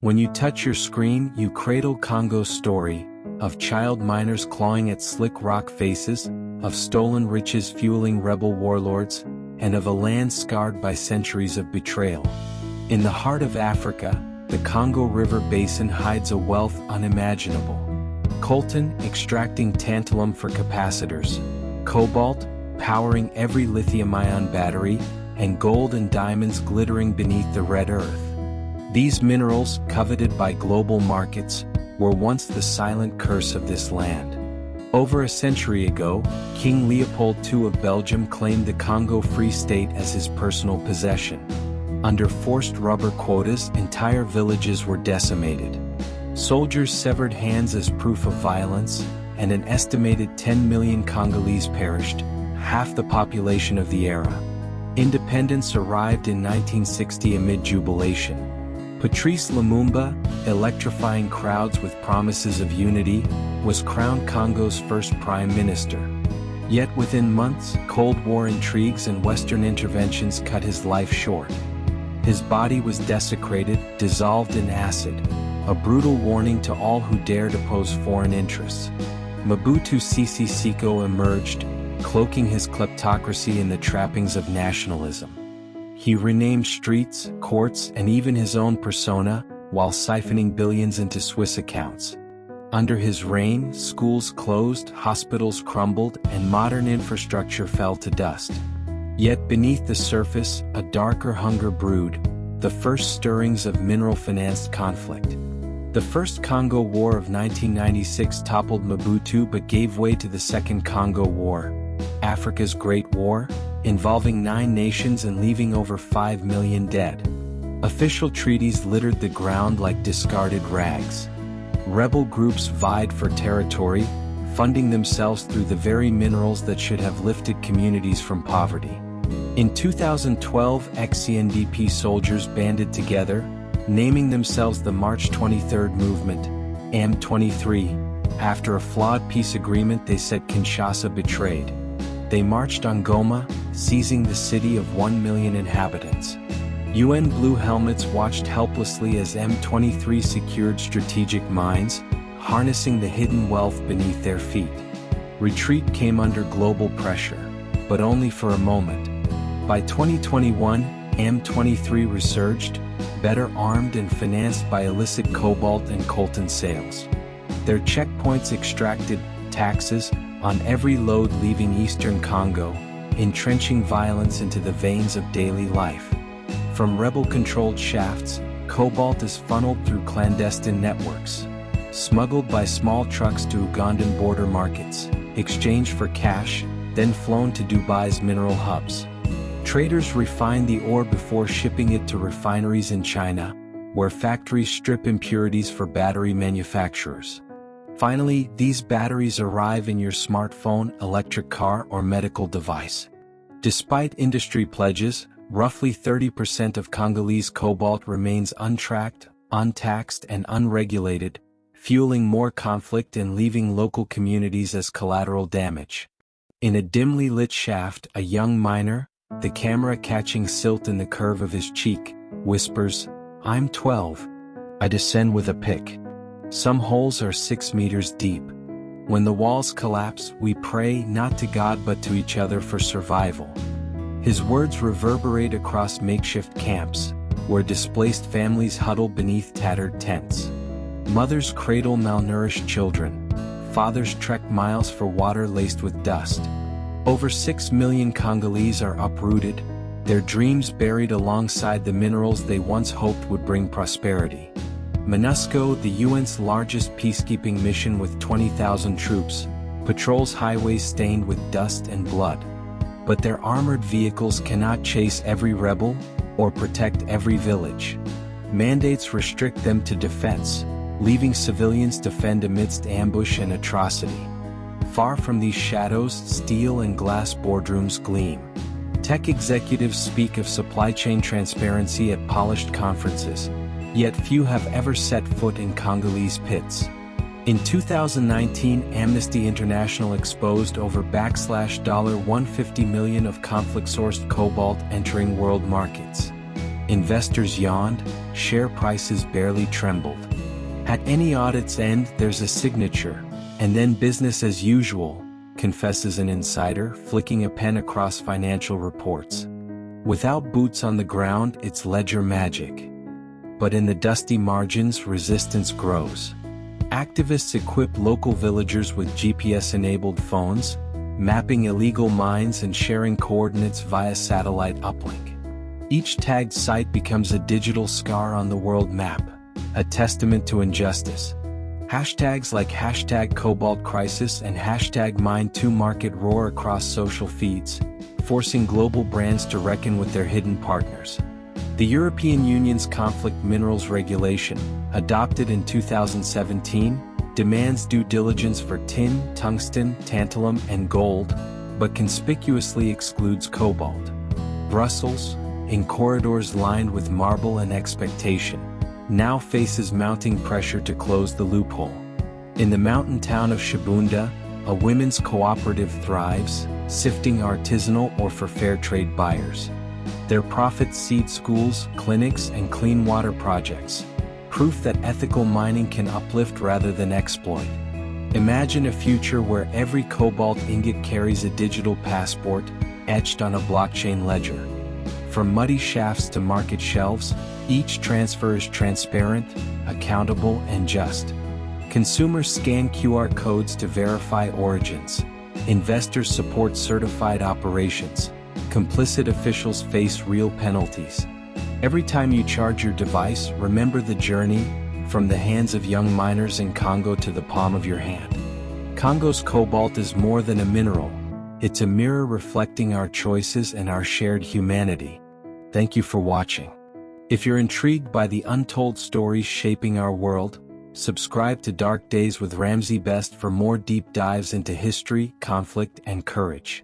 When you touch your screen, you cradle Congo's story, of child miners clawing at slick rock faces, of stolen riches fueling rebel warlords, and of a land scarred by centuries of betrayal. In the heart of Africa, the Congo River Basin hides a wealth unimaginable. Coltan extracting tantalum for capacitors, cobalt powering every lithium-ion battery, and gold and diamonds glittering beneath the red earth. These minerals, coveted by global markets, were once the silent curse of this land. Over a century ago, King Leopold II of Belgium claimed the Congo Free State as his personal possession. Under forced rubber quotas, entire villages were decimated. Soldiers severed hands as proof of violence, and an estimated 10 million Congolese perished, half the population of the era. Independence arrived in 1960 amid jubilation. Patrice Lumumba, electrifying crowds with promises of unity, was crowned Congo's first prime minister. Yet within months, Cold War intrigues and Western interventions cut his life short. His body was desecrated, dissolved in acid, a brutal warning to all who dared oppose foreign interests. Mobutu Sese Seko emerged, cloaking his kleptocracy in the trappings of nationalism. He renamed streets, courts, and even his own persona, while siphoning billions into Swiss accounts. Under his reign, schools closed, hospitals crumbled, and modern infrastructure fell to dust. Yet beneath the surface, a darker hunger brewed, the first stirrings of mineral-financed conflict. The First Congo War of 1996 toppled Mobutu but gave way to the Second Congo War, Africa's Great War, involving 9 nations and leaving over 5 million dead. Official treaties littered the ground like discarded rags. Rebel groups vied for territory, funding themselves through the very minerals that should have lifted communities from poverty. In 2012, ex-CNDP soldiers banded together, naming themselves the March 23rd Movement, M23. After a flawed peace agreement they said Kinshasa betrayed. They marched on Goma, seizing the city of 1 million inhabitants. UN Blue Helmets watched helplessly as M23 secured strategic mines, harnessing the hidden wealth beneath their feet. Retreat came under global pressure, but only for a moment. By 2021, M23 resurged, better armed and financed by illicit cobalt and coltan sales. Their checkpoints extracted taxes on every load leaving eastern Congo, entrenching violence into the veins of daily life. From rebel-controlled shafts, cobalt is funneled through clandestine networks, smuggled by small trucks to Ugandan border markets, exchanged for cash, then flown to Dubai's mineral hubs. Traders refine the ore before shipping it to refineries in China, where factories strip impurities for battery manufacturers. Finally, these batteries arrive in your smartphone, electric car, or medical device. Despite industry pledges, roughly 30% of Congolese cobalt remains untracked, untaxed, and unregulated, fueling more conflict and leaving local communities as collateral damage. In a dimly lit shaft, a young miner, the camera catching silt in the curve of his cheek, whispers, "I'm 12. I descend with a pick. Some holes are 6 meters deep. When the walls collapse, we pray not to God but to each other for survival." His words reverberate across makeshift camps, where displaced families huddle beneath tattered tents. Mothers cradle malnourished children. Fathers trek miles for water laced with dust. Over 6 million Congolese are uprooted, their dreams buried alongside the minerals they once hoped would bring prosperity. MONUSCO, the UN's largest peacekeeping mission with 20,000 troops, patrols highways stained with dust and blood. But their armored vehicles cannot chase every rebel or protect every village. Mandates restrict them to defense, leaving civilians to fend amidst ambush and atrocity. Far from these shadows, steel and glass boardrooms gleam. Tech executives speak of supply chain transparency at polished conferences, yet few have ever set foot in Congolese pits. In 2019, Amnesty International exposed over $150 million of conflict-sourced cobalt entering world markets. Investors yawned, share prices barely trembled. At any audit's end there's a signature, and then business as usual, confesses an insider, flicking a pen across financial reports. Without boots on the ground, it's ledger magic. But in the dusty margins, resistance grows. Activists equip local villagers with GPS-enabled phones, mapping illegal mines and sharing coordinates via satellite uplink. Each tagged site becomes a digital scar on the world map, a testament to injustice. Hashtags like #Cobalt Crisis and #Mine2Market roar across social feeds, forcing global brands to reckon with their hidden partners. The European Union's conflict minerals regulation, adopted in 2017, demands due diligence for tin, tungsten, tantalum, and gold, but conspicuously excludes cobalt. Brussels, in corridors lined with marble and expectation, now faces mounting pressure to close the loophole. In the mountain town of Shabunda, a women's cooperative thrives, sifting artisanal ore for fair trade buyers. Their profits seed schools, clinics, and clean water projects, proof that ethical mining can uplift rather than exploit. Imagine a future where every cobalt ingot carries a digital passport, etched on a blockchain ledger. From muddy shafts to market shelves, each transfer is transparent, accountable, and just. Consumers scan QR codes to verify origins. Investors support certified operations. Complicit officials face real penalties. Every time you charge your device, remember the journey, from the hands of young miners in Congo to the palm of your hand. Congo's cobalt is more than a mineral. It's a mirror reflecting our choices and our shared humanity. Thank you for watching. If you're intrigued by the untold stories shaping our world, subscribe to Dark Days with Ramsey Best for more deep dives into history, conflict, and courage.